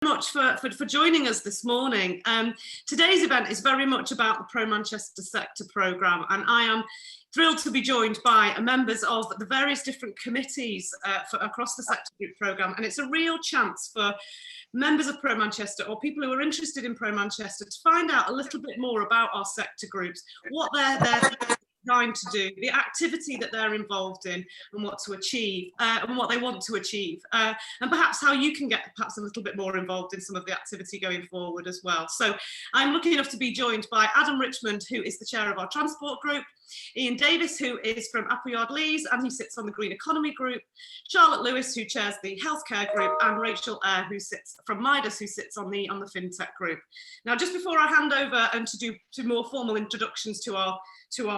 Much for joining us this morning. Today's event is very much about the Pro Manchester Sector programme, and I am thrilled to be joined by members of the various different committees across the Sector Group programme, and it's a real chance for members of Pro Manchester or people who are interested in Pro Manchester to find out a little bit more about our sector groups, what they're trying to do, the activity that they're involved in, and what to achieve, and what they want to achieve, and perhaps how you can get perhaps a little bit more involved in some of the activity going forward as well. So I'm lucky enough to be joined by Adam Richmond, who is the chair of our transport group, Ian Davis, who is from Appleyard Lees and he sits on the Green Economy Group, Charlotte Lewis, who chairs the Healthcare Group, and Rachel Eyre, who sits from Midas, who sits on the FinTech Group. Now, just before I hand over and to do more formal introductions to our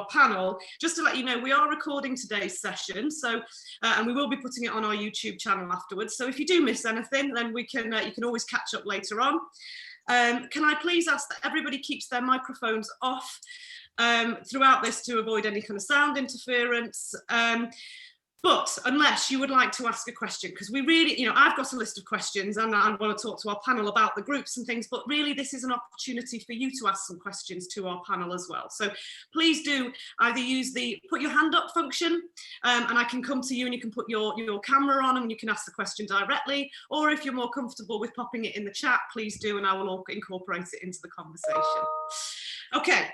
panel, just to let you know, we are recording today's session, so and we will be putting it on our YouTube channel afterwards. So if you do miss anything, then we can you can always catch up later on. Can I please ask that everybody keeps their microphones off throughout this to avoid any kind of sound interference. But unless you would like to ask a question, because we really, I've got a list of questions and I want to talk to our panel about the groups and things, but really this is an opportunity for you to ask some questions to our panel as well. So please do either use the put your hand up function and I can come to you and you can put your camera on and you can ask the question directly, or if you're more comfortable with popping it in the chat, please do, and I will incorporate it into the conversation. Okay,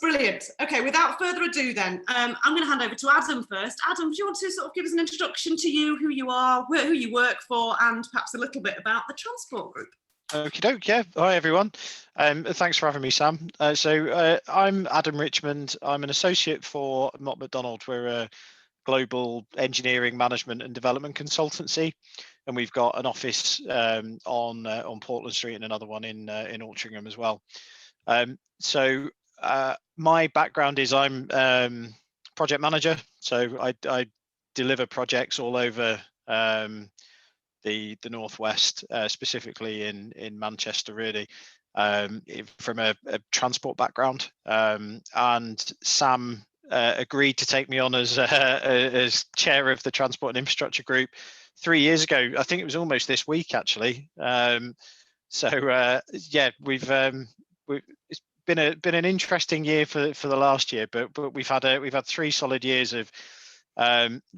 brilliant. Okay, without further ado then, I'm going to hand over to Adam first. Adam, do you want to sort of give us an introduction to you, who you are, who you work for, and perhaps a little bit about the transport group? Okie doke, yeah. Hi everyone. Thanks for having me, Sam. I'm Adam Richmond. I'm an associate for Mott MacDonald. We're a global engineering, management and development consultancy, and we've got an office on Portland Street and another one in Altrincham as well. My background is I'm project manager, so I deliver projects all over the northwest, specifically in Manchester, really, from a transport background. And Sam agreed to take me on as chair of the Transport and Infrastructure Group 3 years ago. I think it was almost this week, actually. Yeah, it's been an interesting year for the last year, but we've had 3 solid years of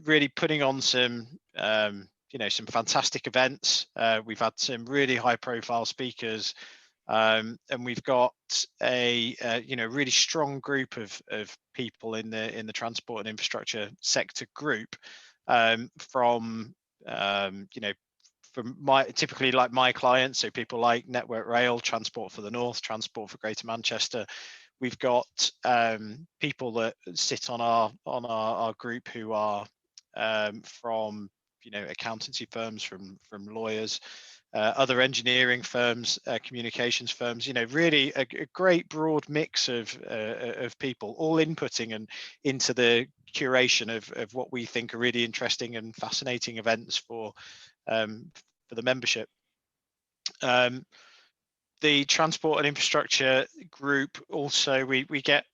really putting on some some fantastic events. We've had some really high profile speakers, and we've got a really strong group of people in the transport and infrastructure sector group, from typically like my clients, so people like Network Rail, Transport for the North, Transport for Greater Manchester. We've got people that sit on our group who are from accountancy firms, from lawyers, other engineering firms, communications firms. Really a great broad mix of people, all inputting and into the curation of what we think are really interesting and fascinating events for the membership. The transport and infrastructure group also, we get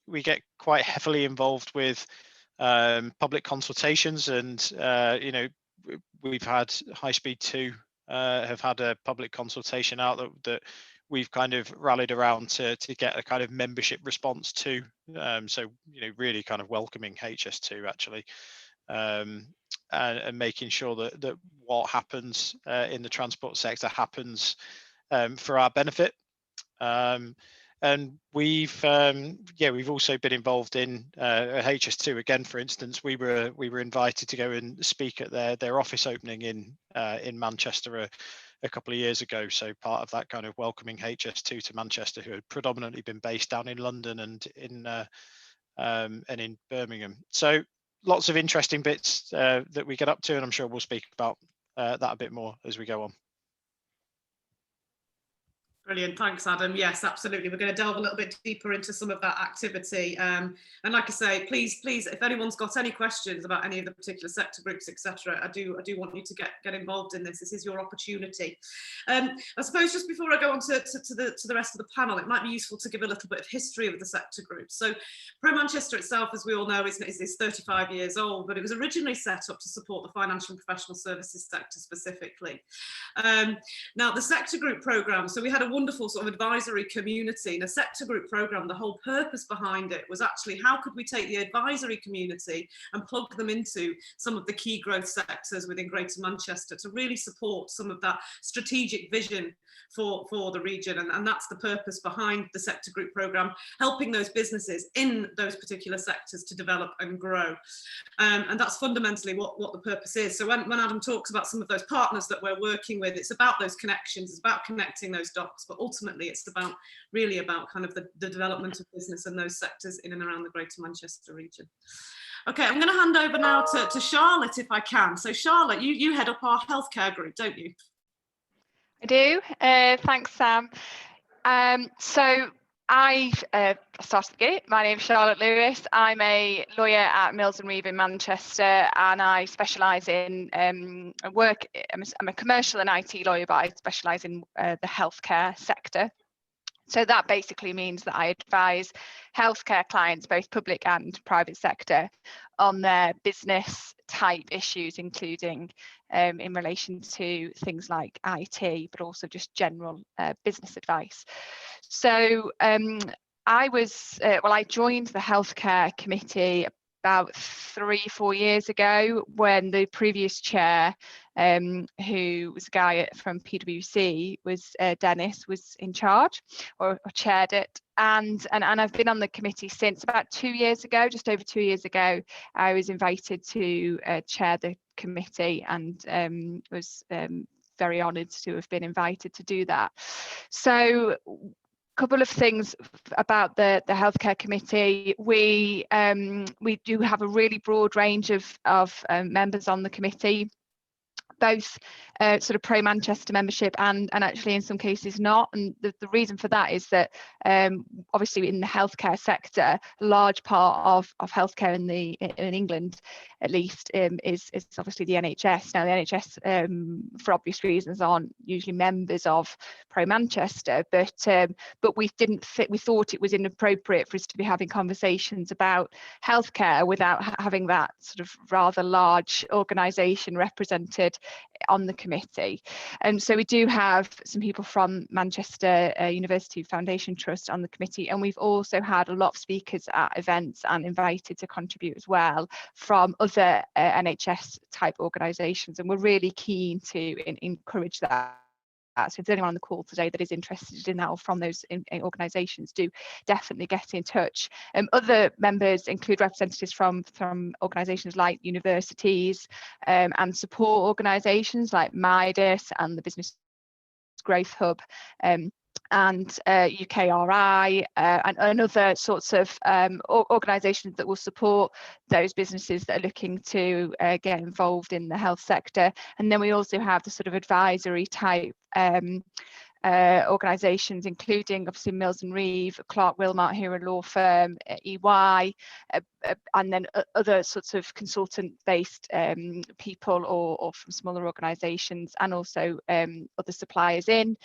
quite heavily involved with public consultations, and we've had High Speed 2 have had a public consultation out that we've kind of rallied around to get a kind of membership response to. So really kind of welcoming HS2 actually, and making sure that what happens in the transport sector happens for our benefit. And we've also been involved in HS2 again. For instance, we were invited to go and speak at their office opening in Manchester a couple of years ago. So part of that kind of welcoming HS2 to Manchester, who had predominantly been based down in London and in Birmingham. So lots of interesting bits that we get up to, and I'm sure we'll speak about that a bit more as we go on. Brilliant, thanks Adam. Yes, absolutely. We're going to delve a little bit deeper into some of that activity. And like I say, please, if anyone's got any questions about any of the particular sector groups, etc., I do want you to get involved in this. This is your opportunity. I suppose just before I go on to the rest of the panel, it might be useful to give a little bit of history of the sector groups. So Pro Manchester itself, as we all know, is 35 years old, but it was originally set up to support the financial and professional services sector specifically. Now the sector group programme, so we had a wonderful sort of advisory community. In a sector group programme, the whole purpose behind it was actually how could we take the advisory community and plug them into some of the key growth sectors within Greater Manchester to really support some of that strategic vision for the region. And that's the purpose behind the sector group programme, helping those businesses in those particular sectors to develop and grow. And that's fundamentally what the purpose is. So when Adam talks about some of those partners that we're working with, it's about those connections, it's about connecting those dots, but ultimately it's really about kind of the development of business in those sectors in and around the Greater Manchester region. Okay, I'm going to hand over now to Charlotte if I can. So Charlotte, you head up our healthcare group, don't you? I do. Thanks, Sam. So I started the gate. My name's Charlotte Lewis. I'm a lawyer at Mills and Reeve in Manchester, and I specialise in work. I'm a commercial and IT lawyer, but I specialise in the healthcare sector. So that basically means that I advise healthcare clients, both public and private sector, on their business type issues, including in relation to things like IT, but also just general business advice. So I joined the healthcare committee about 3-4 years ago when the previous chair, who was a guy from PwC, was Dennis, was in charge or chaired it, and I've been on the committee since. About 2 years ago, just over 2 years ago, I was invited to chair the committee, and was very honoured to have been invited to do that. So couple of things about the healthcare committee. We do have a really broad range of members on the committee, both sort of pro Manchester membership and actually in some cases not. And the reason for that is that obviously in the healthcare sector, a large part of healthcare in England at least is obviously the NHS. Now the NHS for obvious reasons aren't usually members of Pro Manchester, but we thought it was inappropriate for us to be having conversations about healthcare without having that sort of rather large organisation represented on the committee. And so we do have some people from Manchester University Foundation Trust on the committee, and we've also had a lot of speakers at events and invited to contribute as well from other NHS type organisations, and we're really keen to encourage that. So if there's anyone on the call today that is interested in that or from those organisations, do definitely get in touch. Other members include representatives from organisations like universities and support organisations like Midas and the Business Growth Hub, and UKRI and other sorts of organisations that will support those businesses that are looking to get involved in the health sector. And then we also have the sort of advisory type organisations, including obviously Mills and Reeve, Clark Wilmot, who are a law firm, EY, and then other sorts of consultant-based people or from smaller organisations, and also other suppliers in,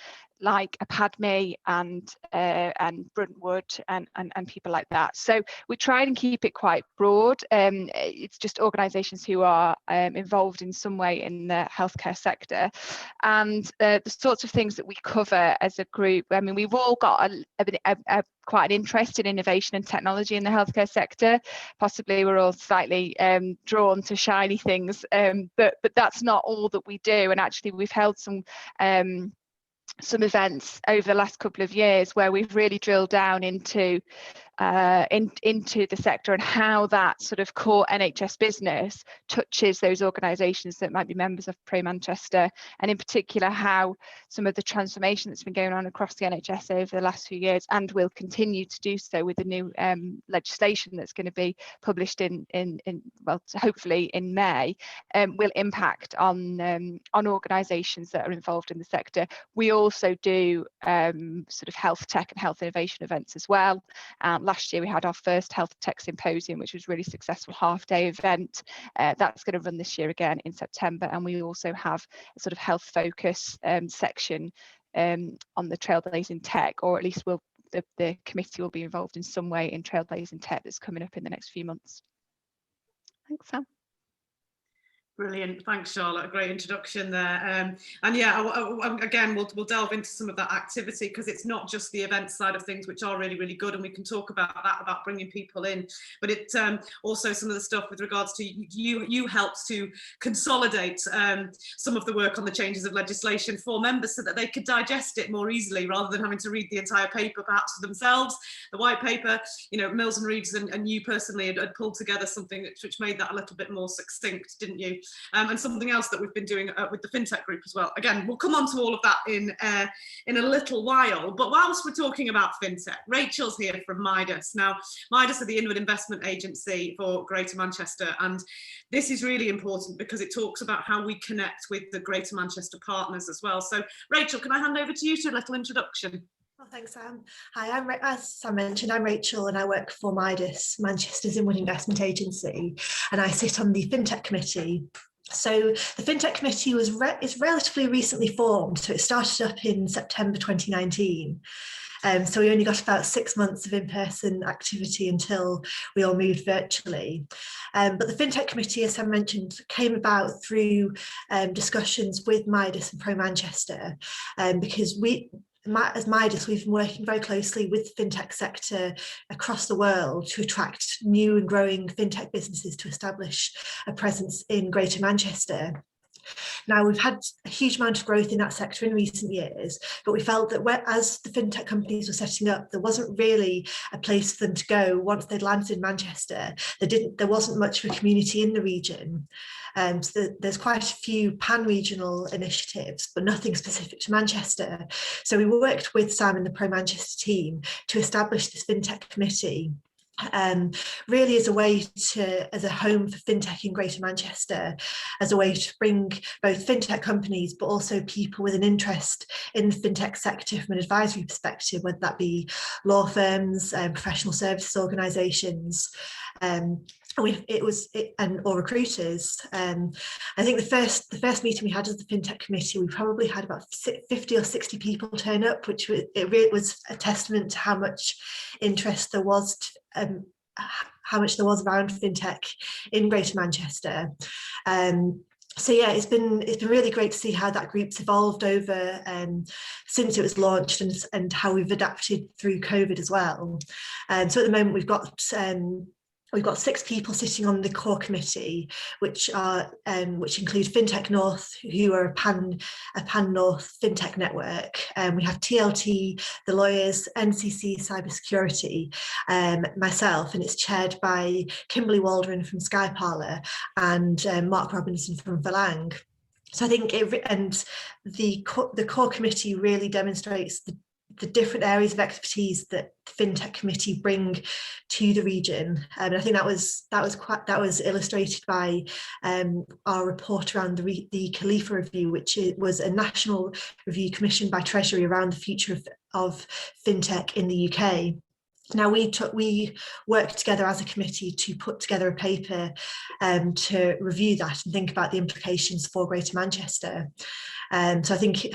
like Apadme and Bruntwood and people like that. So we try and keep it quite broad. It's just organisations who are involved in some way in the healthcare sector, and the sorts of things that we cover as a group. I mean, we've all got quite an interest in innovation and technology in the healthcare sector. Possibly we're all slightly drawn to shiny things, but that's not all that we do. And actually we've held some events over the last couple of years where we've really drilled down into into the sector, and how that sort of core NHS business touches those organisations that might be members of Pro Manchester, and in particular how some of the transformation that's been going on across the NHS over the last few years, and will continue to do so with the new legislation that's going to be published in well, hopefully in May, will impact on organisations that are involved in the sector. We also do sort of health tech and health innovation events as well. Last year we had our first health tech symposium, which was a really successful half-day event. That's going to run this year again in September, and we also have a sort of health focus section on the Trailblazing Tech, or at least the committee will be involved in some way in Trailblazing Tech that's coming up in the next few months. Thanks, Sam. Brilliant, thanks Charlotte, a great introduction there. And yeah, again, we'll delve into some of that activity, because it's not just the event side of things, which are really, really good, and we can talk about that, about bringing people in, but it's also some of the stuff with regards to you helped to consolidate some of the work on the changes of legislation for members so that they could digest it more easily, rather than having to read the entire paper perhaps for themselves. The white paper, you know, Mills and Reeves and you personally had pulled together something which made that a little bit more succinct, didn't you? And something else that we've been doing with the FinTech group as well. Again, we'll come on to all of that in a little while. But whilst we're talking about FinTech, Rachel's here from Midas. Now, Midas are the inward investment agency for Greater Manchester. And this is really important because it talks about how we connect with the Greater Manchester partners as well. So, Rachel, can I hand over to you to a little introduction? Oh, thanks, Sam. Hi, as Sam mentioned, I'm Rachel and I work for Midas, Manchester's inward investment agency, and I sit on the FinTech committee. So the FinTech committee is relatively recently formed, so it started up in September 2019. So we only got about 6 months of in-person activity until we all moved virtually. But the FinTech committee, as Sam mentioned, came about through discussions with Midas and Pro Manchester, because as Midas, we've been working very closely with the fintech sector across the world to attract new and growing fintech businesses to establish a presence in Greater Manchester. Now, we've had a huge amount of growth in that sector in recent years, but we felt that as the fintech companies were setting up, there wasn't really a place for them to go once they'd landed in Manchester. There wasn't much of a community in the region. So there's quite a few pan-regional initiatives, but nothing specific to Manchester. So we worked with Sam and the Pro Manchester team to establish this fintech committee, really as a home for fintech in Greater Manchester, as a way to bring both fintech companies but also people with an interest in the fintech sector from an advisory perspective, whether that be law firms, professional services organisations, or recruiters. I think the first meeting we had as the FinTech committee, we probably had about 50 or 60 people turn up, which was a testament to how much interest there was, how much there was around FinTech in Greater Manchester. So yeah, it's been really great to see how that group's evolved over since it was launched, and how we've adapted through COVID as well. So at the moment we've got 6 people sitting on the core committee, which include FinTech North, who are a pan-North FinTech network. We have TLT, the lawyers, NCC Cybersecurity, myself, and it's chaired by Kimberly Waldron from Sky Parlour and Mark Robinson from Verlang. So I think the core committee really demonstrates the different areas of expertise that the FinTech committee bring to the region, and I think that was illustrated by our report around the Khalifa review, which was a national review commissioned by Treasury around the future of FinTech in the UK. Now we worked together as a committee to put together a paper to review that and think about the implications for Greater Manchester. So I think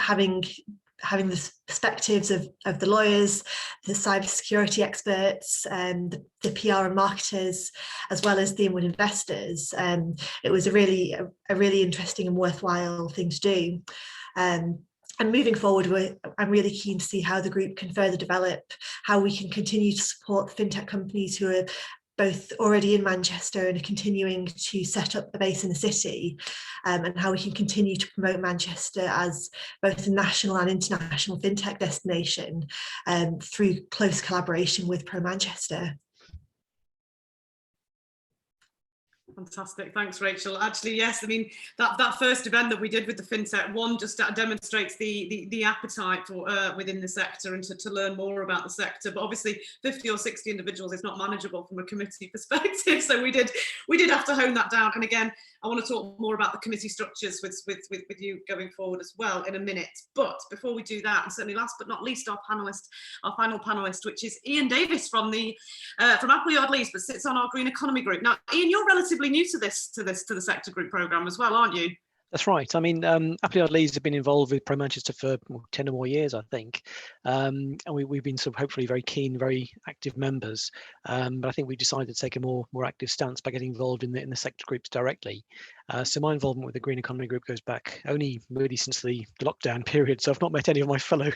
having the perspectives of the lawyers, the cybersecurity experts, the PR and marketers, as well as the inward investors, it was a really interesting and worthwhile thing to do. And moving forward, I'm really keen to see how the group can further develop, how we can continue to support the fintech companies who are both already in Manchester and are continuing to set up a base in the city, and how we can continue to promote Manchester as both a national and international fintech destination through close collaboration with Pro Manchester. Fantastic, thanks Rachel. Actually, yes, I mean that first event that we did with the FinTech one just demonstrates the appetite for within the sector and to learn more about the sector. But obviously 50 or 60 individuals is not manageable from a committee perspective, so we did have to hone that down. And again, I want to talk more about the committee structures with you going forward as well in a minute. But before we do that, and certainly last but not least, our final panelist, which is Ian Davis from Appleyard Leeds, but sits on our Green Economy group. Now, Ian, you're relatively new to the sector group programme as well, aren't you? That's right. I mean, Appleyard Leeds have been involved with Pro Manchester for 10 or more years, I think. And we've been sort of hopefully very keen, very active members. But I think we decided to take a more active stance by getting involved in the sector groups directly. So my involvement with the Green Economy Group goes back only really since the lockdown period. So I've not met any of my fellow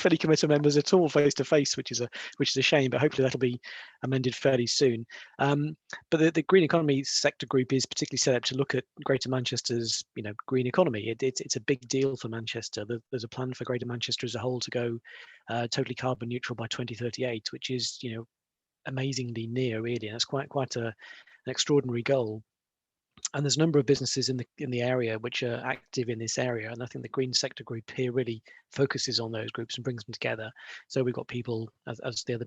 committee members at all face to face, which is a shame. But hopefully that'll be amended fairly soon. But the Green Economy sector group is particularly set up to look at Greater Manchester's green economy. It's a big deal for Manchester. There's a plan for Greater Manchester as a whole to go totally carbon neutral by 2038, which is amazingly near, really. And that's quite an extraordinary goal. And there's a number of businesses in the area which are active in this area, and I think the Green Sector Group here really focuses on those groups and brings them together. So we've got people, as the other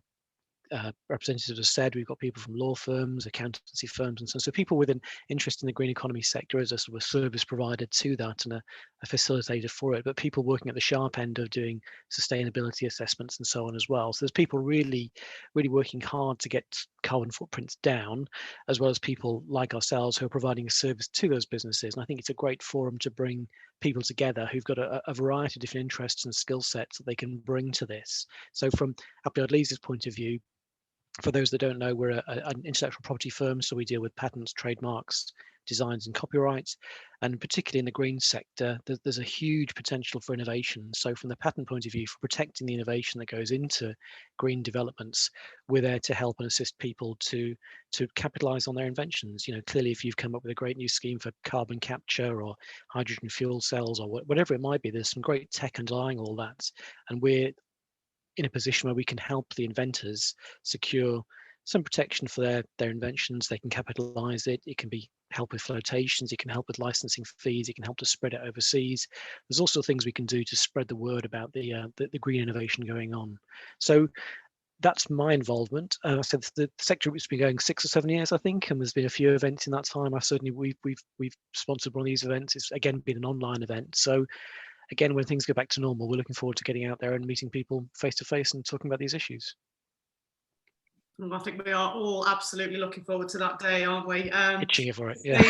representatives have said, we've got people from law firms, accountancy firms, and so people with an interest in the green economy sector as a sort of service provider to that and a facilitator for it, but people working at the sharp end of doing sustainability assessments and so on as well. So there's people really working hard to get carbon footprints down, as well as people like ourselves who are providing a service to those businesses. And I think it's a great forum to bring people together who've got a variety of different interests and skill sets that they can bring to this. So from Appleyard Leeds' point of view, for those that don't know, we're an intellectual property firm, so we deal with patents, trademarks, designs and copyrights, and particularly in the green sector, there's a huge potential for innovation. So from the patent point of view, for protecting the innovation that goes into green developments, we're there to help and assist people to capitalize on their inventions. Clearly, if you've come up with a great new scheme for carbon capture or hydrogen fuel cells or whatever it might be, there's some great tech underlying all that, and we're in a position where we can help the inventors secure some protection for their inventions. They can capitalize it. It can be help with flotations. It can help with licensing fees. It can help to spread it overseas. There's also things we can do to spread the word about the green innovation going on. So that's my involvement. I said the sector group's been going 6 or 7 years, I think, and there's been a few events in that time. We've sponsored one of these events. It's again been an online event. So again, when things go back to normal, we're looking forward to getting out there and meeting people face to face and talking about these issues. Well, I think we are all absolutely looking forward to that day, aren't we? Itching for it, yeah.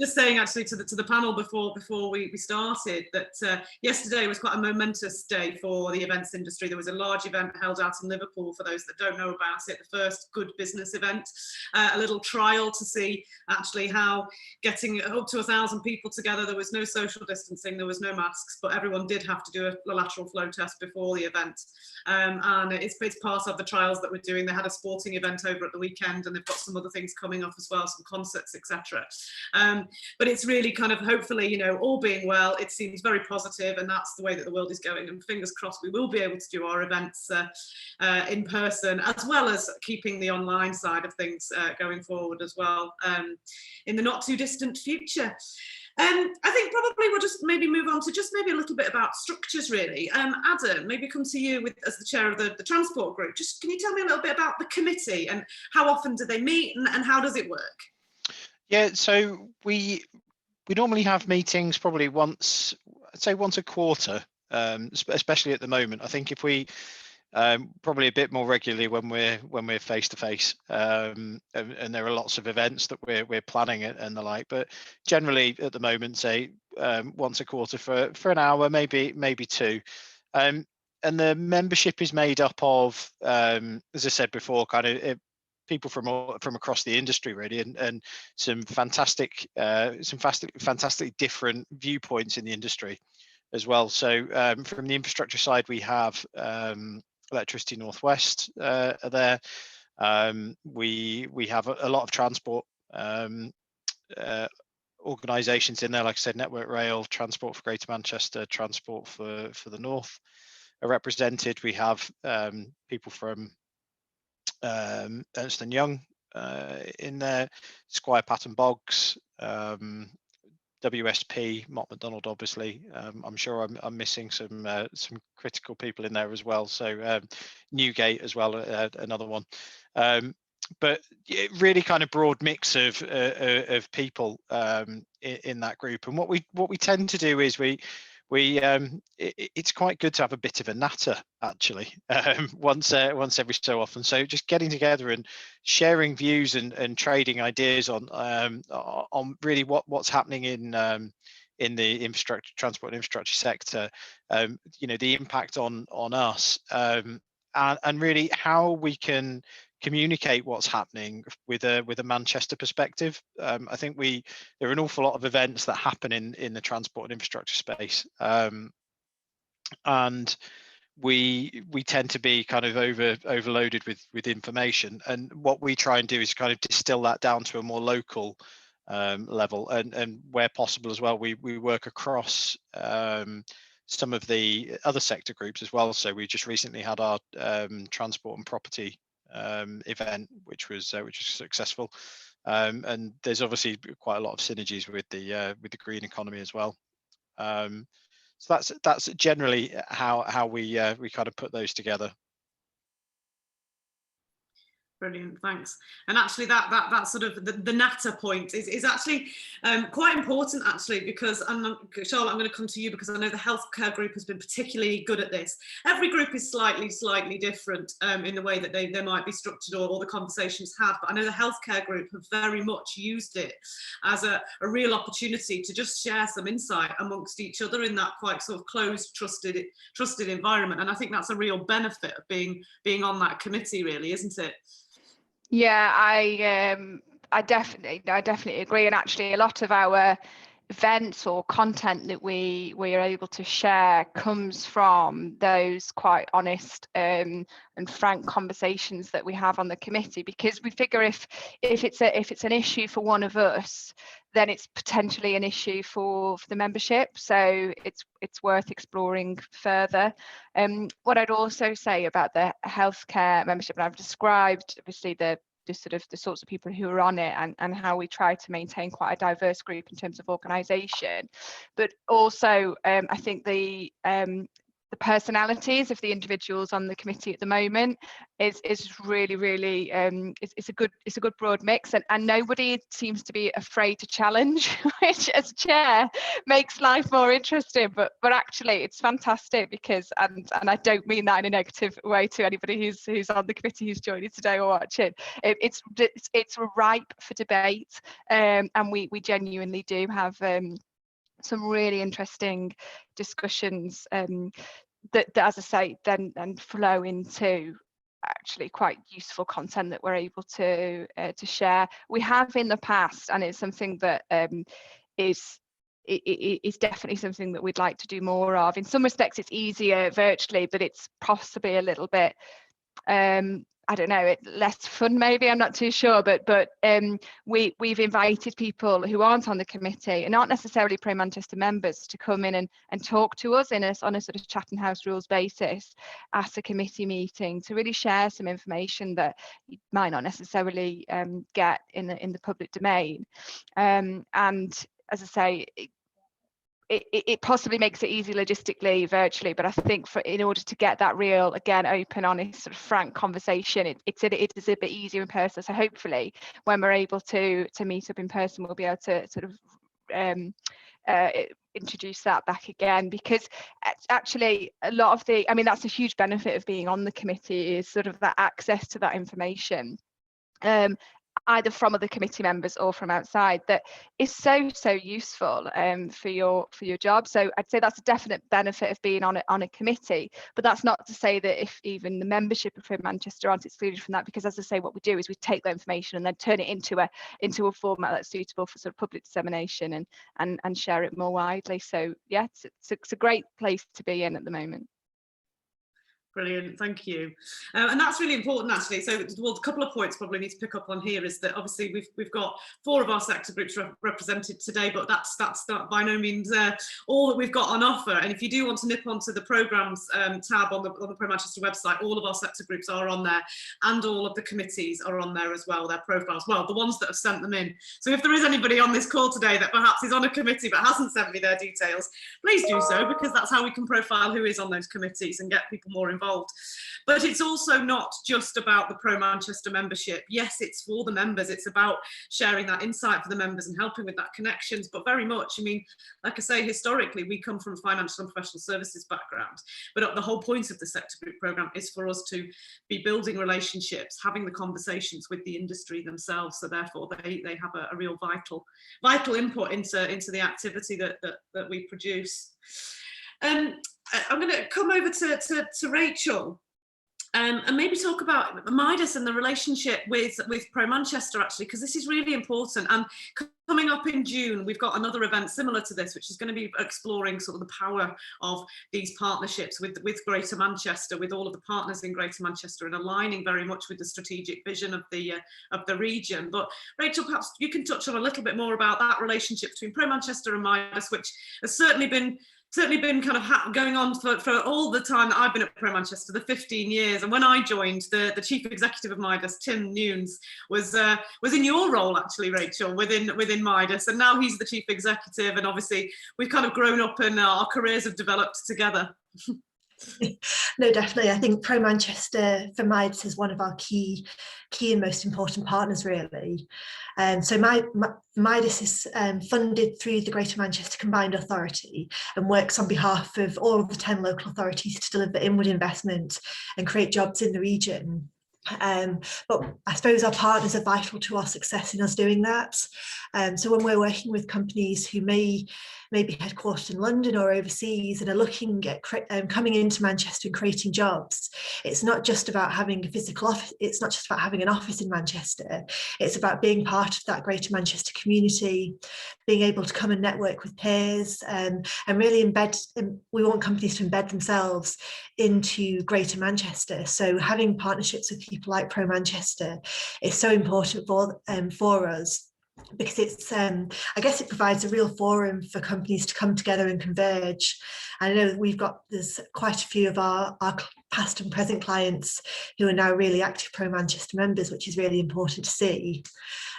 Just saying actually to the panel before we started that yesterday was quite a momentous day for the events industry. There was a large event held out in Liverpool, for those that don't know about it, the first good business event, a little trial to see actually how getting up to 1,000 people together. There was no social distancing, there was no masks, but everyone did have to do a lateral flow test before the event. And it's part of the trials that we're doing. They had a sporting event over at the weekend, and they've got some other things coming up as well, some concerts, etc. But it's really kind of, hopefully, all being well, it seems very positive, and that's the way that the world is going. And fingers crossed, we will be able to do our events in person, as well as keeping the online side of things going forward as well in the not too distant future. I think probably we'll just maybe move on to just maybe a little bit about structures, really. Adam, maybe come to you as the chair of the transport group. Just can you tell me a little bit about the committee and how often do they meet and how does it work? Yeah, so we normally have meetings probably once a quarter, especially at the moment. I think if we probably a bit more regularly when we're face to face, and there are lots of events that we're planning and the like. But generally at the moment, say once a quarter for an hour, maybe two. And the membership is made up of, as I said before, kind of people from across the industry, really, and some fantastic different viewpoints in the industry as well. So from the infrastructure side, we have Electricity Northwest are there. We have a lot of transport organisations in there, like I said, Network Rail, Transport for Greater Manchester, Transport for the North are represented. We have people from Ernst & Young in there, Squire Patton Boggs, WSP, Mott MacDonald, obviously. I'm sure I'm missing some critical people in there as well. So Newgate as well, another one. But it really kind of broad mix of people in that group. And what we tend to do is it's quite good to have a bit of a natter, actually, once every so often. So just getting together and sharing views and trading ideas on really what's happening in the infrastructure, transport and infrastructure sector, the impact on us, and really how we can communicate what's happening with a Manchester perspective. I think there are an awful lot of events that happen in the transport and infrastructure space, and we tend to be kind of overloaded with information. And what we try and do is kind of distill that down to a more local level, and where possible as well, we work across some of the other sector groups as well. So we just recently had our transport and property event, which was successful, and there's obviously quite a lot of synergies with the green economy as well. So that's generally how we kind of put those together. Brilliant, thanks. And actually that sort of the natter point is actually quite important, actually, because Charlotte, I'm going to come to you, because I know the healthcare group has been particularly good at this. Every group is slightly different in the way that they might be structured, or the conversations had, but I know the healthcare group have very much used it as a real opportunity to just share some insight amongst each other in that quite sort of closed, trusted environment. And I think that's a real benefit of being on that committee, really, isn't it? Yeah, I definitely agree. And actually, a lot of our events or content that we are able to share comes from those quite honest and frank conversations that we have on the committee, because we figure if it's an issue for one of us, then it's potentially an issue for the membership. So it's worth exploring further. What I'd also say about the healthcare membership, and I've described obviously the sorts of people who are on it, and how we try to maintain quite a diverse group in terms of organisation, but also I think the personalities of the individuals on the committee at the moment is really it's a good broad mix, and nobody seems to be afraid to challenge, which as chair makes life more interesting, but actually it's fantastic, because and I don't mean that in a negative way to anybody who's on the committee who's joining today or watching. It's ripe for debate, and we genuinely do have some really interesting discussions that, as I say, then flow into actually quite useful content that we're able to share. We have in the past, and it's something that is definitely something that we'd like to do more of. In some respects, it's easier virtually, but it's possibly a little bit I don't know, less fun maybe, I'm not too sure, but we've invited people who aren't on the committee and aren't necessarily Pro Manchester members to come in and talk to us on a sort of Chatham House rules basis at a committee meeting, to really share some information that you might not necessarily get in the public domain. And as I say, it possibly makes it easy logistically virtually, but I think in order to get that real, again, open, honest, sort of frank conversation, it is a bit easier in person. So hopefully when we're able to meet up in person, we'll be able to sort of introduce that back again, because actually a lot of that's a huge benefit of being on the committee, is sort of that access to that information, either from other committee members or from outside, that is so useful for your job. So I'd say that's a definite benefit of being on a committee, but that's not to say that if even the membership of Pro Manchester aren't excluded from that, because as I say, what we do is we take that information and then turn it into a format that's suitable for sort of public dissemination and share it more widely. So yeah, it's a great place to be in at the moment. Brilliant, thank you. And that's really important actually. So, well, a couple of points probably need to pick up on here is that obviously we've got 4 of our sector groups represented today, but that's not by no means all that we've got on offer. And if you do want to nip onto the programmes tab on the Pro Manchester website, all of our sector groups are on there, and all of the committees are on there as well, their profiles. Well, the ones that have sent them in. So if there is anybody on this call today that perhaps is on a committee but hasn't sent me their details, please do so, because that's how we can profile who is on those committees and get people more involved. But it's also not just about the Pro Manchester membership. Yes, it's for the members. It's about sharing that insight for the members and helping with that connections. But very much, I mean, like I say, historically, we come from a financial and professional services background. But the whole point of the sector group programme is for us to be building relationships, having the conversations with the industry themselves. So therefore, they have a real vital input into the activity that we produce. I'm going to come over to Rachel and maybe talk about Midas and the relationship with Pro Manchester, actually, because this is really important. And coming up in June, we've got another event similar to this, which is going to be exploring sort of the power of these partnerships with Greater Manchester, with all of the partners in Greater Manchester, and aligning very much with the strategic vision of the region. But Rachel, perhaps you can touch on a little bit more about that relationship between Pro Manchester and Midas, which has certainly been kind of going on for all the time that I've been at Pro Manchester, the 15 years. And when I joined, the chief executive of Midas, Tim Nunes, was in your role actually, Rachel, within Midas, and now he's the chief executive. And obviously, we've kind of grown up and our careers have developed together. No, definitely. I think Pro Manchester for Midas is one of our key and most important partners, really. So Midas is funded through the Greater Manchester Combined Authority and works on behalf of all of the 10 local authorities to deliver inward investment and create jobs in the region. But I suppose our partners are vital to our success in us doing that. So when we're working with companies who may be headquartered in London or overseas and are looking at coming into Manchester and creating jobs, it's not just about having a physical office, it's not just about having an office in Manchester, it's about being part of that Greater Manchester community, being able to come and network with peers, and really we want companies to embed themselves into Greater Manchester. So having partnerships with people like Pro Manchester is so important for us, because it's I guess it provides a real forum for companies to come together and converge. I know there's quite a few of our past and present clients who are now really active Pro Manchester members, which is really important to see.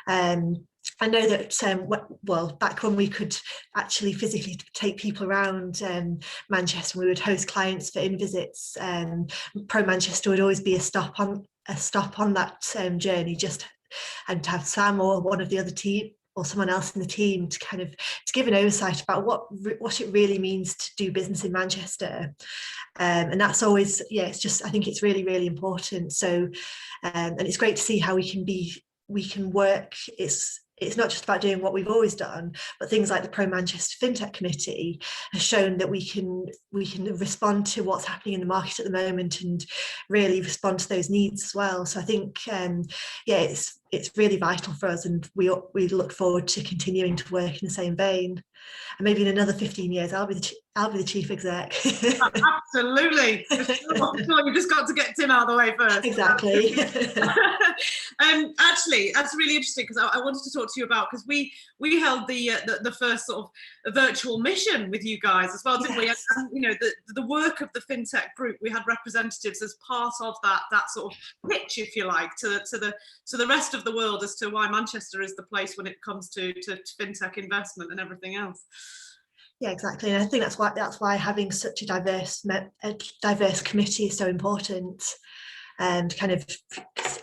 I know that back when we could actually physically take people around Manchester, we would host clients for in-visits. Pro Manchester would always be a stop on that journey, and to have Sam or one of the other team or someone else in the team to give an oversight about what it really means to do business in Manchester. And that's always, I think it's really, really important. So, and it's great to see how we can work. It's not just about doing what we've always done, but things like the Pro Manchester FinTech Committee has shown that we can respond to what's happening in the market at the moment and really respond to those needs as well. So I think, it's really vital for us, and we look forward to continuing to work in the same vein. And maybe in another 15 years, I'll be the chief exec. Absolutely. Sure. You've just got to get Tim out of the way first. Exactly. Actually, that's really interesting, because I wanted to talk to you about, because we held the first sort of virtual mission with you guys as well, didn't Yes. we? And the work of the FinTech group, we had representatives as part of that sort of pitch, if you like, to the rest of the world as to why Manchester is the place when it comes to FinTech investment and everything else. Yeah, exactly. And I think that's why having such a diverse committee is so important. And kind of,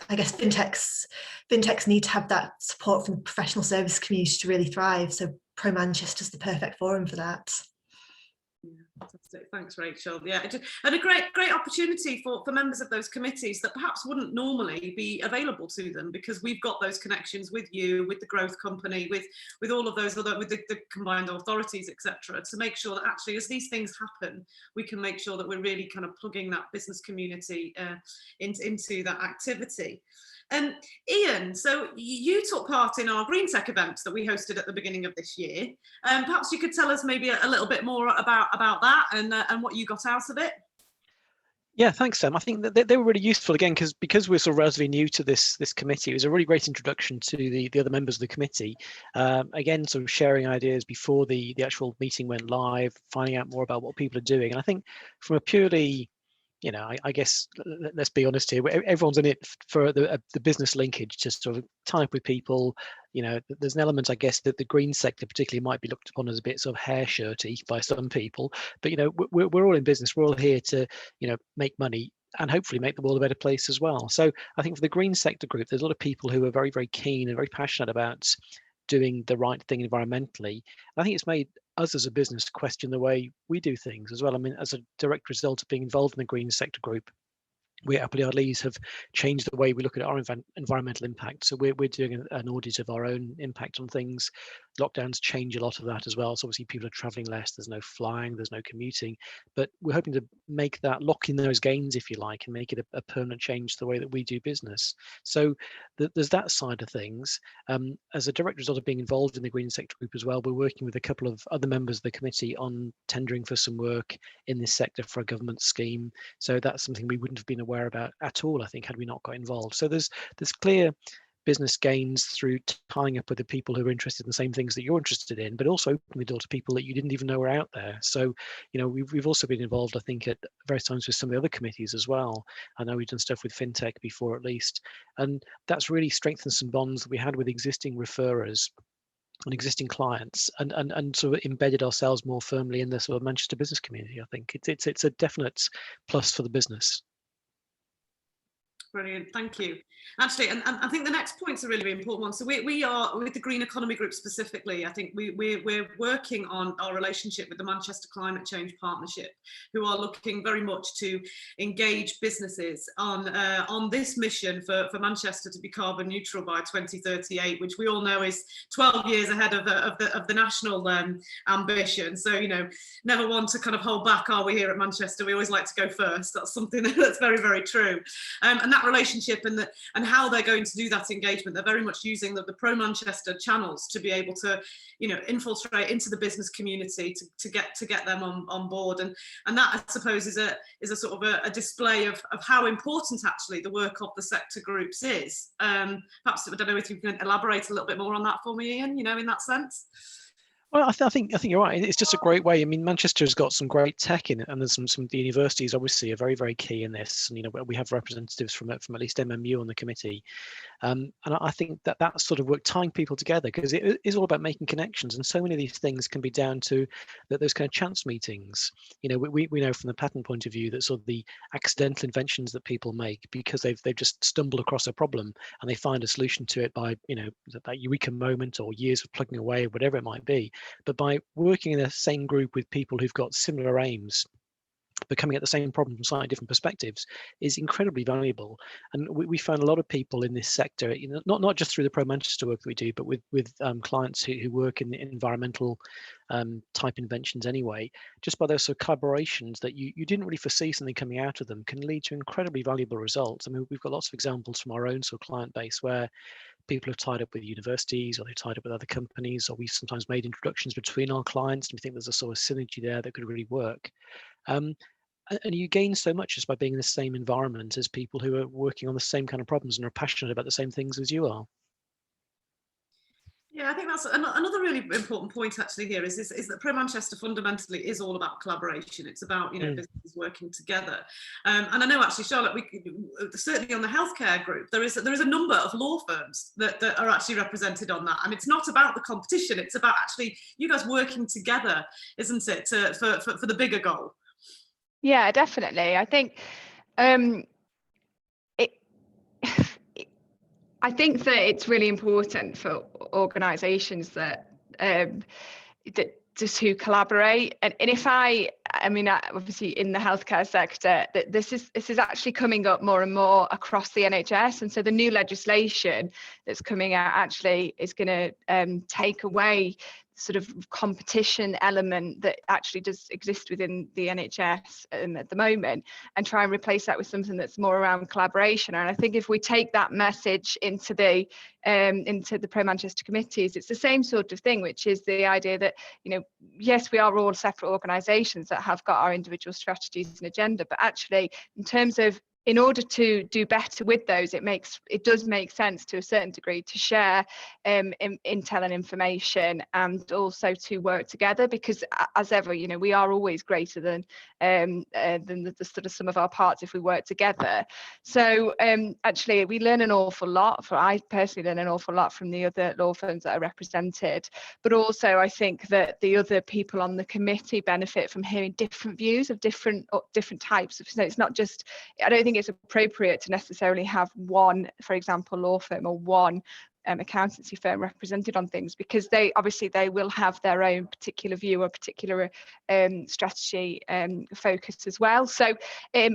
I guess fintechs need to have that support from the professional service community to really thrive. So Pro Manchester is the perfect forum for that. Fantastic. Thanks, Rachel. Yeah, and a great opportunity for members of those committees that perhaps wouldn't normally be available to them, because we've got those connections with you, with the growth company, with all of those other, with the combined authorities, etc., to make sure that actually, as these things happen, we can make sure that we're really kind of plugging that business community into that activity. Ian, so you took part in our Green Tech event that we hosted at the beginning of this year. Perhaps you could tell us maybe a little bit more about that and what you got out of it. Yeah, thanks, Sam. I think that they were really useful again because we're sort of relatively new to this committee. It was a really great introduction to the other members of the committee. Again, sort of sharing ideas before the actual meeting went live, finding out more about what people are doing. And I think from a purely, you know, I guess let's be honest here. Everyone's in it for the business linkage to sort of tie up with people. You know, there's an element, I guess, that the green sector particularly might be looked upon as a bit sort of hair shirty by some people. But you know, we're all in business. We're all here to, you know, make money and hopefully make the world a better place as well. So I think for the green sector group, there's a lot of people who are very, very keen and very passionate about doing the right thing environmentally. I think it's made us as a business question the way we do things as well. I mean, as a direct result of being involved in the green sector group, we at Appleyard Lees have changed the way we look at our environmental impact. So we're doing an audit of our own impact on things. Lockdowns change a lot of that as well. So obviously people are traveling less, there's no flying, there's no commuting, but we're hoping to make that, lock in those gains, if you like, and make it a permanent change to the way that we do business. So there's that side of things. As a direct result of being involved in the green sector group as well, we're working with a couple of other members of the committee on tendering for some work in this sector for a government scheme. So that's something we wouldn't have been aware about at all, I think, had we not got involved. So there's clear business gains through tying up with the people who are interested in the same things that you're interested in, but also opening the door to people that you didn't even know were out there. So, you know, we've also been involved, I think, at various times with some of the other committees as well. I know we've done stuff with fintech before, at least, and that's really strengthened some bonds that we had with existing referrers and existing clients, and sort of embedded ourselves more firmly in the sort of Manchester business community. I think it's a definite plus for the business. Brilliant, thank you. Actually, and I think the next point's a really, really important one. So we are, with the Green Economy Group specifically, I think we're working on our relationship with the Manchester Climate Change Partnership, who are looking very much to engage businesses on this mission for Manchester to be carbon neutral by 2038, which we all know is 12 years ahead of the national ambition. So, you know, never want to kind of hold back, are we, here at Manchester? We always like to go first. That's something that's very, very true. And that relationship and how they're going to do that engagement, they're very much using the pro-Manchester channels to be able to, you know, infiltrate into the business community to get them on board, and that, I suppose, is a sort of a display of how important actually the work of the sector groups is. Perhaps, I don't know if you can elaborate a little bit more on that for me, Ian, you know, in that sense. Well, I think you're right. It's just a great way. I mean, Manchester has got some great tech in it, and there's some of the universities obviously are very, very key in this. And you know, we have representatives from at least MMU on the committee, and I think that sort of work, tying people together, because it is all about making connections, and so many of these things can be down to those kind of chance meetings. You know, we know from the patent point of view that sort of the accidental inventions that people make because they've just stumbled across a problem and they find a solution to it by, you know, that eureka moment or years of plugging away, whatever it might be. But by working in the same group with people who've got similar aims, but coming at the same problem from slightly different perspectives, is incredibly valuable. And we found a lot of people in this sector, you know, not just through the pro-Manchester work that we do, but with clients who work in the environmental type inventions anyway, just by those sort of collaborations that you didn't really foresee something coming out of them, can lead to incredibly valuable results. I mean, we've got lots of examples from our own sort of client base where people have tied up with universities, or they've tied up with other companies, or we've sometimes made introductions between our clients, and we think there's a sort of synergy there that could really work. And you gain so much just by being in the same environment as people who are working on the same kind of problems and are passionate about the same things as you are. Yeah, I think that's another really important point actually here is that pro-Manchester fundamentally is all about collaboration. It's about, you know, businesses working together. And I know actually, Charlotte, certainly on the healthcare group, there is a number of law firms that are actually represented on that. And it's not about the competition, it's about actually you guys working together, isn't it, for the bigger goal? Yeah, definitely. I think I think that it's really important for organisations that just who collaborate. And if I mean, obviously in the healthcare sector, that this is actually coming up more and more across the NHS. And so the new legislation that's coming out actually is going to take away sort of competition element that actually does exist within the NHS at the moment, and try and replace that with something that's more around collaboration. And I think if we take that message into the Pro Manchester committees, it's the same sort of thing, which is the idea that, you know, yes, we are all separate organisations that have got our individual strategies and agenda, but actually in terms of, in order to do better with those, it does make sense to a certain degree to share intel and information, and also to work together, because as ever, you know, we are always greater than the sort of sum of our parts if we work together. So actually we learn an awful lot. I personally learn an awful lot from the other law firms that are represented, but also I think that the other people on the committee benefit from hearing different views of different types of, so it's not just, I don't think it's appropriate to necessarily have one, for example, law firm or one accountancy firm represented on things, because they will have their own particular view or particular strategy focus as well. So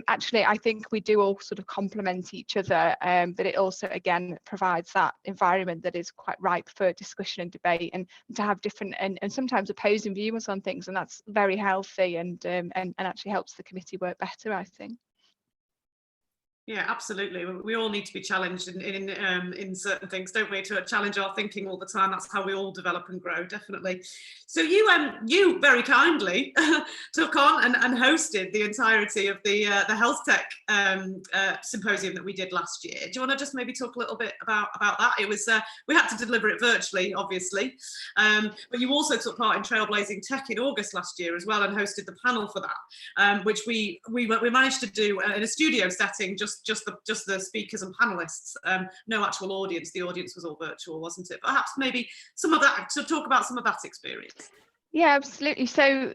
actually I think we do all sort of complement each other, but it also again provides that environment that is quite ripe for discussion and debate, and to have different and sometimes opposing views on things, and that's very healthy and actually helps the committee work better, I think. Yeah, absolutely. We all need to be challenged in certain things, don't we? To challenge our thinking all the time. That's how we all develop and grow, definitely. So you very kindly took on and hosted the entirety of the health tech symposium that we did last year. Do you want to just maybe talk a little bit about that? It was we had to deliver it virtually, obviously, but you also took part in Trailblazing Tech in August last year as well, and hosted the panel for that, which we managed to do in a studio setting, just the speakers and panelists, no actual audience. The audience was all virtual, wasn't it? Perhaps maybe some of that, to talk about some of that experience. Yeah, absolutely. So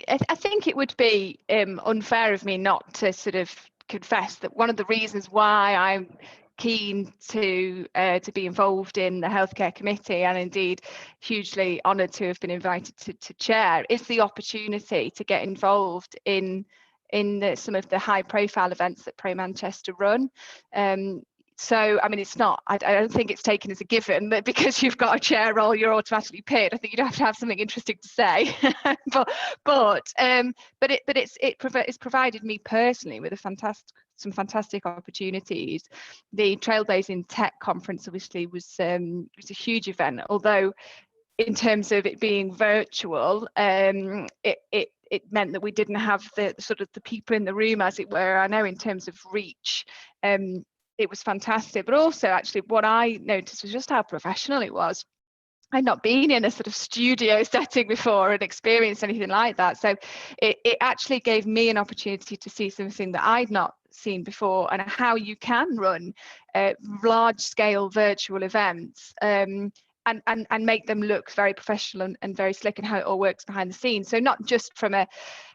I think it would be unfair of me not to sort of confess that one of the reasons why I'm keen to be involved in the healthcare committee, and indeed hugely honoured to have been invited to chair, is the opportunity to get involved in some of the high profile events that Pro Manchester run. So, I mean, it's not, I don't think it's taken as a given that because you've got a chair role, you're automatically paid. I think you'd have to have something interesting to say. but it's provided me personally with some fantastic opportunities. The Trailblazing Tech conference obviously was a huge event, although in terms of it being virtual, it meant that we didn't have the sort of the people in the room, as it were. I know in terms of reach, it was fantastic, but also actually what I noticed was just how professional it was. I'd not been in a sort of studio setting before and experienced anything like that. So it actually gave me an opportunity to see something that I'd not seen before, and how you can run large scale virtual events and make them look very professional and very slick, and how it all works behind the scenes. So not just from a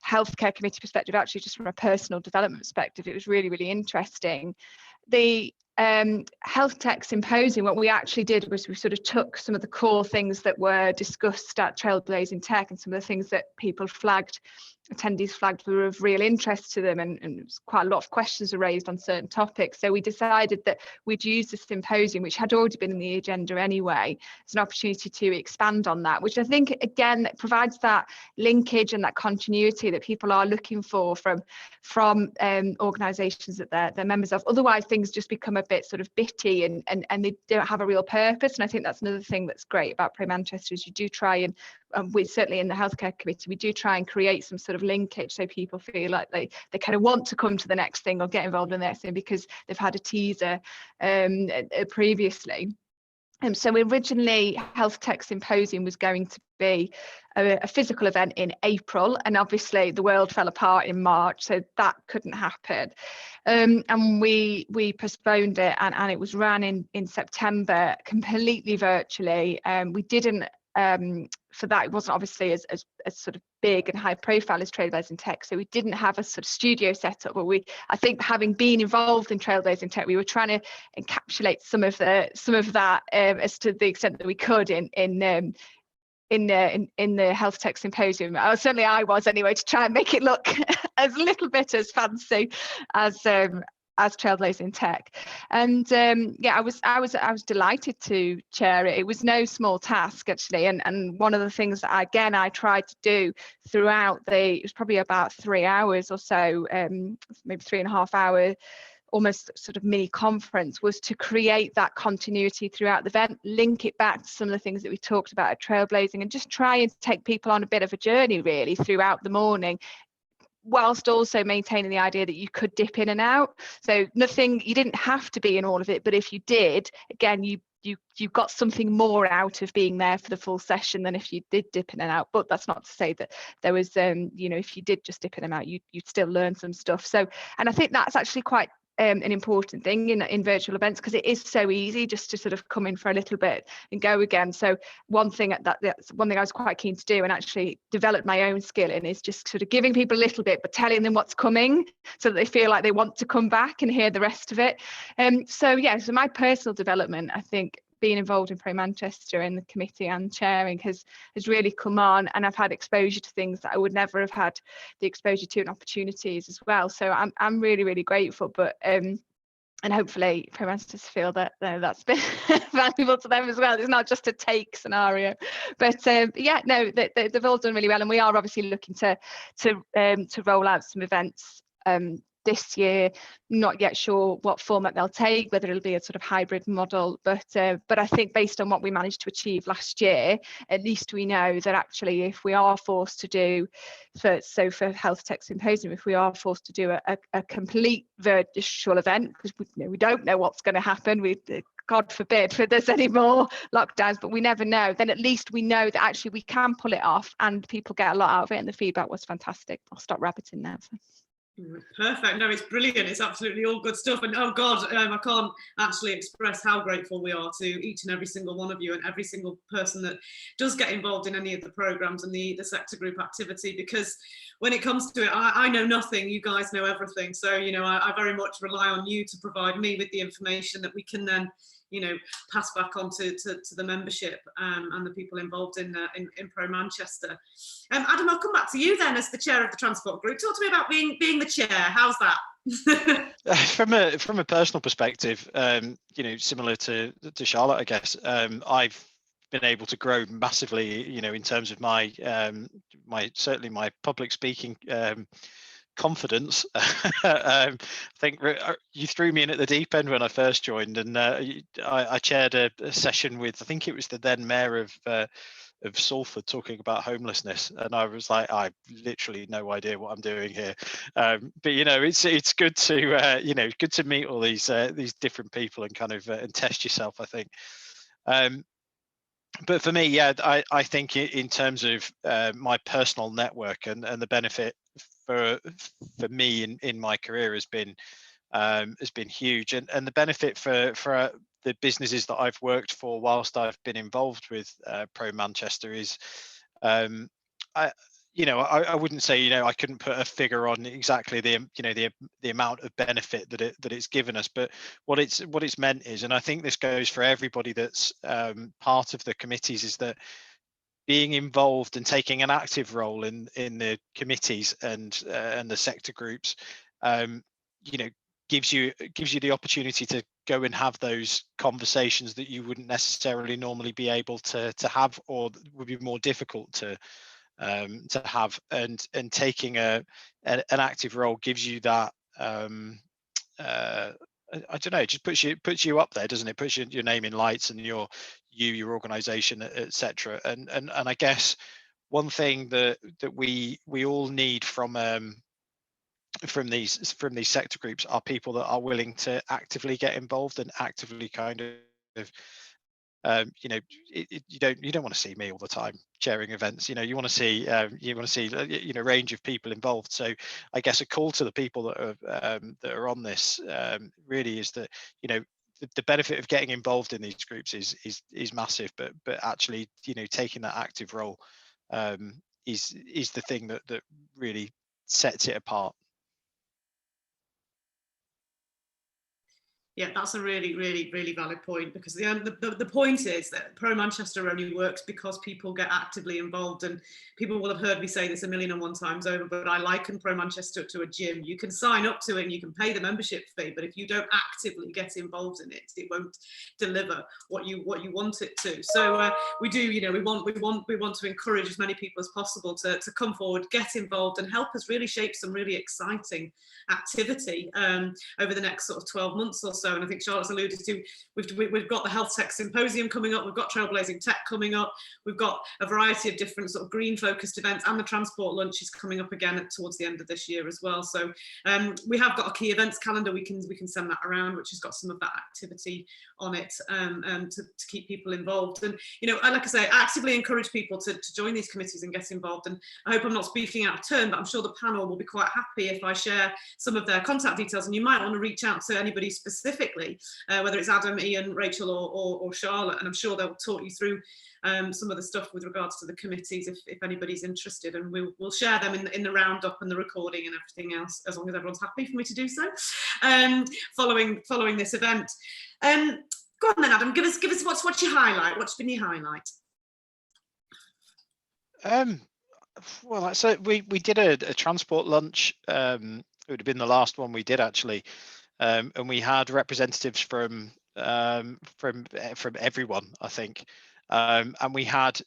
healthcare committee perspective, actually just from a personal development perspective, it was really, really interesting. The health tech symposium, what we actually did was we sort of took some of the core things that were discussed at Trailblazing Tech, and some of the things that attendees flagged were of real interest to them, and quite a lot of questions were raised on certain topics. So we decided that we'd use the symposium, which had already been in the agenda anyway, as an opportunity to expand on that, which I think again provides that linkage and that continuity that people are looking for from organisations that they're members of. Otherwise things just become a bit sort of bitty and they don't have a real purpose. And I think that's another thing that's great about Pro Manchester, is you do try and we certainly in the healthcare committee, we do try and create some sort of linkage, so people feel like they kind of want to come to the next thing or get involved in the next thing because they've had a teaser previously. So originally Health Tech Symposium was going to be a physical event in April, and obviously the world fell apart in March, so that couldn't happen. And we postponed it, and it was ran in September completely virtually. We didn't for that, it wasn't obviously as sort of big and high profile as Trailblazing Tech, so we didn't have a sort of studio setup. But I think having been involved in Trailblazing Tech, we were trying to encapsulate some of that as to the extent that we could in the Health Tech Symposium. Certainly I was anyway, to try and make it look as little bit as fancy as as Trailblazing Tech. And yeah, I was delighted to chair it. It was no small task, actually, and one of the things that I tried to do throughout it was probably about 3 hours or so, maybe 3.5 hours, almost sort of mini conference, was to create that continuity throughout the event, link it back to some of the things that we talked about at Trailblazing, and just try and take people on a bit of a journey really throughout the morning, whilst also maintaining the idea that you could dip in and out. So nothing, you didn't have to be in all of it, but if you did, again, you got something more out of being there for the full session than if you did dip in and out. But that's not to say that there was you know, if you did just dip in and out, you'd still learn some stuff. So, and I think that's actually quite an important thing in virtual events, because it is so easy just to sort of come in for a little bit and go again. So one thing that's one thing I was quite keen to do and actually develop my own skill in is just sort of giving people a little bit, but telling them what's coming so that they feel like they want to come back and hear the rest of it. So yeah, so my personal development, I think, being involved in Pro Manchester in the committee and chairing has really come on, and I've had exposure to things that I would never have had the exposure to and opportunities as well. So I'm really, really grateful. But and hopefully Pro Manchester feel that that's been valuable to them as well. It's not just a take scenario, but yeah, no, they've all done really well, and we are obviously looking to roll out some events this year. Not yet sure what format they'll take, whether it'll be a sort of hybrid model, but I think based on what we managed to achieve last year, at least we know that actually if we are forced to do for Health Tech Symposium, if we are forced to do a complete virtual event, because we don't know what's going to happen, God forbid if there's any more lockdowns, but we never know, then at least we know that actually we can pull it off and people get a lot out of it, and the feedback was fantastic. I'll stop rabbiting now. Perfect. No, it's brilliant. It's absolutely all good stuff. And oh God, I can't actually express how grateful we are to each and every single one of you and every single person that does get involved in any of the programs and the sector group activity, because when it comes to it, I know nothing, you guys know everything. So, you know, I very much rely on you to provide me with the information that we can then, you know, pass back on to the membership and the people involved in Pro Manchester. Adam, I'll come back to you then as the chair of the transport group. Talk to me about being the chair. How's that? From a personal perspective, you know, similar to Charlotte, I guess, I've been able to grow massively, you know, in terms of my certainly my public speaking confidence. I think you threw me in at the deep end when I first joined, and I chaired a session with, I think it was the then mayor of Salford, talking about homelessness, and I was like, I literally no idea what I'm doing here. But you know, it's good to you know, good to meet all these different people and kind of and test yourself, I think. But for me, yeah, I think in terms of my personal network and the benefit for me in my career has been huge, and the benefit for the businesses that I've worked for whilst I've been involved with Pro Manchester is, I wouldn't say, you know, I couldn't put a figure on exactly the amount of benefit that it's given us, but what it's meant is, and I think this goes for everybody that's part of the committees, is that being involved and taking an active role in the committees and the sector groups, you know, gives you the opportunity to go and have those conversations that you wouldn't necessarily normally be able to have, or would be more difficult to have, and taking an active role gives you that. I don't know, it just puts you up there, doesn't it? Puts your name in lights and your organisation, etc. And I guess one thing that we all need from these sector groups are people that are willing to actively get involved and actively kind of you know, you don't want to see me all the time chairing events. You know, you want to see you know, range of people involved. So I guess a call to the people that are on this really is that, you know, the benefit of getting involved in these groups is massive, but actually, you know, taking that active role is the thing that really sets it apart. Yeah, that's a really, really, really valid point, because the point is that Pro Manchester only works because people get actively involved, and people will have heard me say this 1,001 times over, but I liken Pro Manchester to a gym. You can sign up to it and you can pay the membership fee, but if you don't actively get involved in it, it won't deliver what you want it to. So we do, you know, we want to encourage as many people as possible to come forward, get involved, and help us really shape some really exciting activity over the next sort of 12 months or so. And I think Charlotte's alluded to, we've got the Health Tech Symposium coming up, we've got Trailblazing Tech coming up, we've got a variety of different sort of green focused events, and the Transport Lunch is coming up again towards the end of this year as well. So we have got a key events calendar, we can send that around, which has got some of that activity on it to keep people involved. And, you know, like I say, actively encourage people to join these committees and get involved. And I hope I'm not speaking out of turn, but I'm sure the panel will be quite happy if I share some of their contact details, and you might want to reach out to anybody specifically, whether it's Adam, Ian, Rachel or Charlotte, and I'm sure they'll talk you through some of the stuff with regards to the committees if anybody's interested, and we'll share them in the roundup and the recording and everything else, as long as everyone's happy for me to do so, following this event. Go on then, Adam, give us what's your highlight? What's been your highlight? Well, like I said, we did a transport lunch. It would have been the last one we did, actually, and we had representatives from everyone, I think, and we had,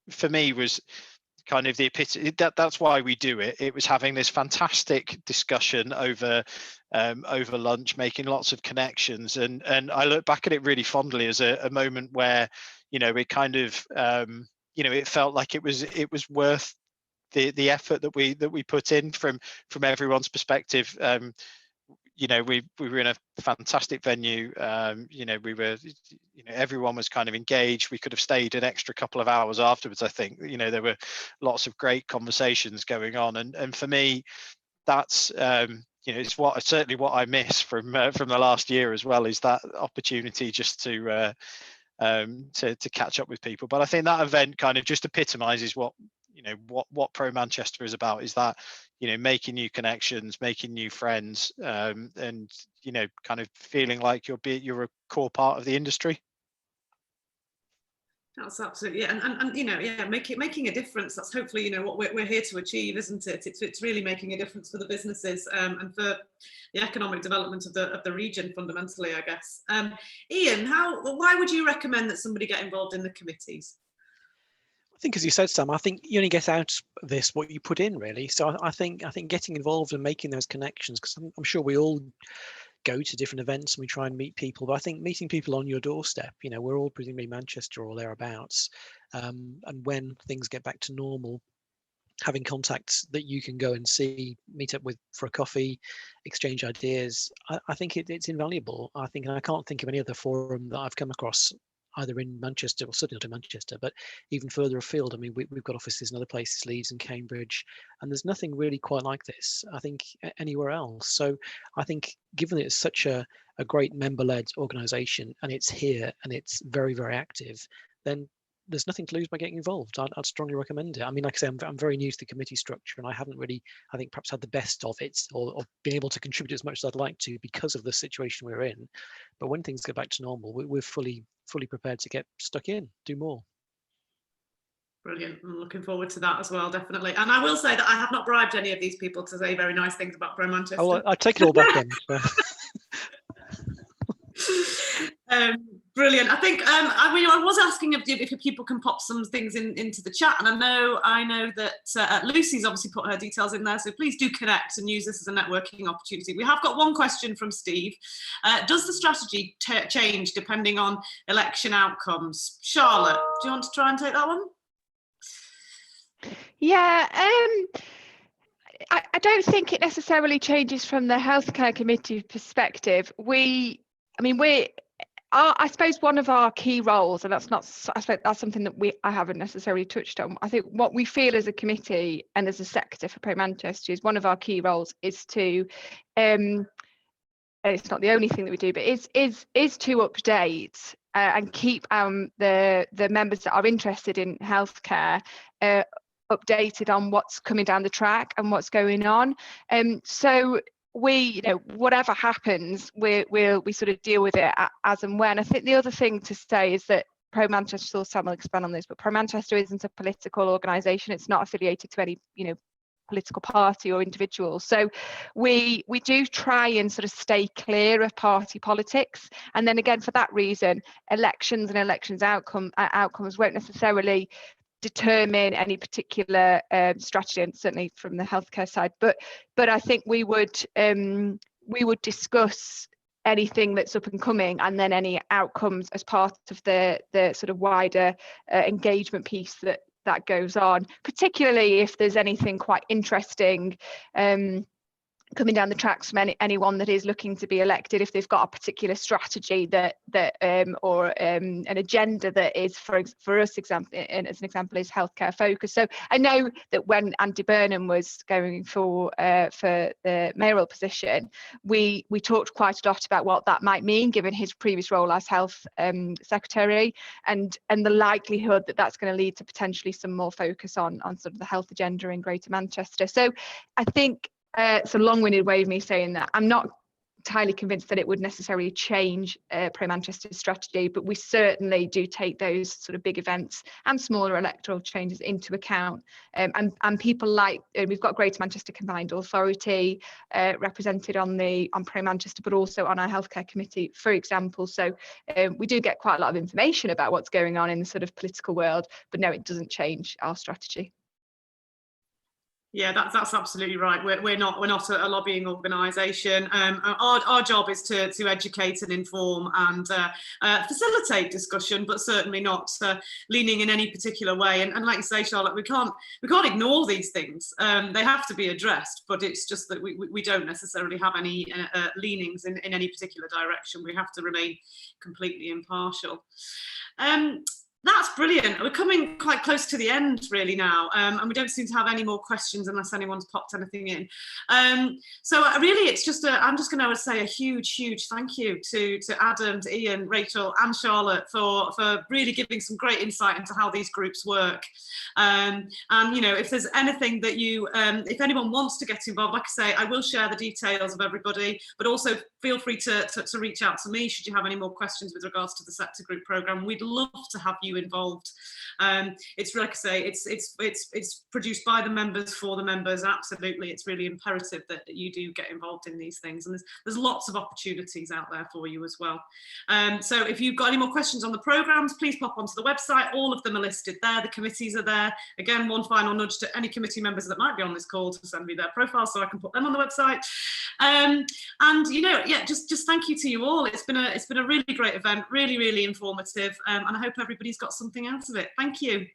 for me was kind of the epitome. That's why we do it. It was having this fantastic discussion over lunch, making lots of connections, and I look back at it really fondly as a moment where, you know, it kind of you know, it felt like it was worth the effort that we put in from everyone's perspective. You know, we were in a fantastic venue. You know, everyone was kind of engaged. We could have stayed an extra couple of hours afterwards, I think. You know, there were lots of great conversations going on, and for me, that's you know, it's certainly what I miss from the last year as well, is that opportunity just to catch up with people. But I think that event kind of just epitomizes what, you know, what Pro Manchester is about, is that, you know, making new connections, making new friends, and, you know, kind of feeling like you're a core part of the industry. That's absolutely, yeah, and you know, yeah, making a difference. That's hopefully, you know, what we're here to achieve, isn't it? It's really making a difference for the businesses and for the economic development of the region, fundamentally, I guess. Ian, why would you recommend that somebody get involved in the committees? I think, as you said, Sam, I think you only get out of this what you put in, really. So I think getting involved and making those connections, because I'm sure we all go to different events and we try and meet people, but I think meeting people on your doorstep, you know, we're all presumably Manchester or thereabouts, and when things get back to normal, having contacts that you can go and see, meet up with for a coffee, exchange ideas, I think it's invaluable. I think, and I can't think of any other forum that I've come across, either in Manchester, or certainly not in Manchester, but even further afield. I mean, we've got offices in other places, Leeds and Cambridge, and there's nothing really quite like this, I think, anywhere else. So I think, given it's such a great member-led organisation, and it's here and it's very, very active, then there's nothing to lose by getting involved. I'd strongly recommend it. I mean, like I say, I'm very new to the committee structure, and I haven't really, I think, perhaps had the best of it, or been able to contribute as much as I'd like to because of the situation we're in. But when things go back to normal, we're fully prepared to get stuck in, do more. Brilliant. I'm looking forward to that as well, definitely. And I will say that I have not bribed any of these people to say very nice things about Pro Manchester. Oh, I take it all back then. Brilliant. I think I was asking if people can pop some things into the chat, and I know that Lucy's obviously put her details in there, so please do connect and use this as a networking opportunity. We have got one question from Steve. Does the strategy change depending on election outcomes? Charlotte, do you want to try and take that one? Yeah, I don't think it necessarily changes from the healthcare committee perspective. I suppose one of our key roles, and that's something that I haven't necessarily touched on. I think what we feel as a committee and as a sector for Pro Manchester is one of our key roles is to, it's not the only thing that we do, but is to update and keep the members that are interested in healthcare updated on what's coming down the track and what's going on. So we, whatever happens, we sort of deal with it as and when. I think the other thing to say is that Pro Manchester, Sam will expand on this, but Pro Manchester isn't a political organisation. It's not affiliated to any, political party or individual. So we do try and sort of stay clear of party politics. And then again, for that reason, elections and elections outcomes won't necessarily determine any particular strategy, and certainly from the healthcare side. But I think we would discuss anything that's up and coming, and then any outcomes as part of the sort of wider engagement piece that goes on, particularly if there's anything quite interesting coming down the tracks from anyone that is looking to be elected, if they've got a particular strategy or an agenda that is, for us, as an example, is healthcare focused. So I know that when Andy Burnham was going for the mayoral position, we talked quite a lot about what that might mean, given his previous role as health secretary, and the likelihood that that's going to lead to potentially some more focus on sort of the health agenda in Greater Manchester. So I think it's a long-winded way of me saying that I'm not entirely convinced that it would necessarily change Pro Manchester's strategy, but we certainly do take those sort of big events and smaller electoral changes into account. And people like, we've got Greater Manchester Combined Authority represented on Pro Manchester, but also on our healthcare committee, for example. So we do get quite a lot of information about what's going on in the sort of political world, but no, it doesn't change our strategy. Yeah, that's absolutely right. We're not a lobbying organisation. Our job is to educate and inform and facilitate discussion, but certainly not leaning in any particular way. And like you say, Charlotte, we can't ignore these things. They have to be addressed, but it's just that we don't necessarily have any leanings in any particular direction. We have to remain completely impartial. That's brilliant. We're coming quite close to the end really now, and we don't seem to have any more questions unless anyone's popped anything in. So really, it's just I'm just going to say a huge thank you to Adam, to Ian, Rachel, and Charlotte for really giving some great insight into how these groups work. And if there's anything that if anyone wants to get involved, like I say, I will share the details of everybody, but also feel free to reach out to me should you have any more questions with regards to the sector group programme. We'd love to have you involved. It's like I say, it's produced by the members for the members. Absolutely, it's really imperative that you do get involved in these things, and there's lots of opportunities out there for you as well. So if you've got any more questions on the programmes, please pop onto the website. All of them are listed there. The committees are there. Again, one final nudge to any committee members that might be on this call to send me their profile so I can put them on the website. And just thank you to you all. It's been a really great event, really informative, and I hope everybody's got something out of it. Thank you.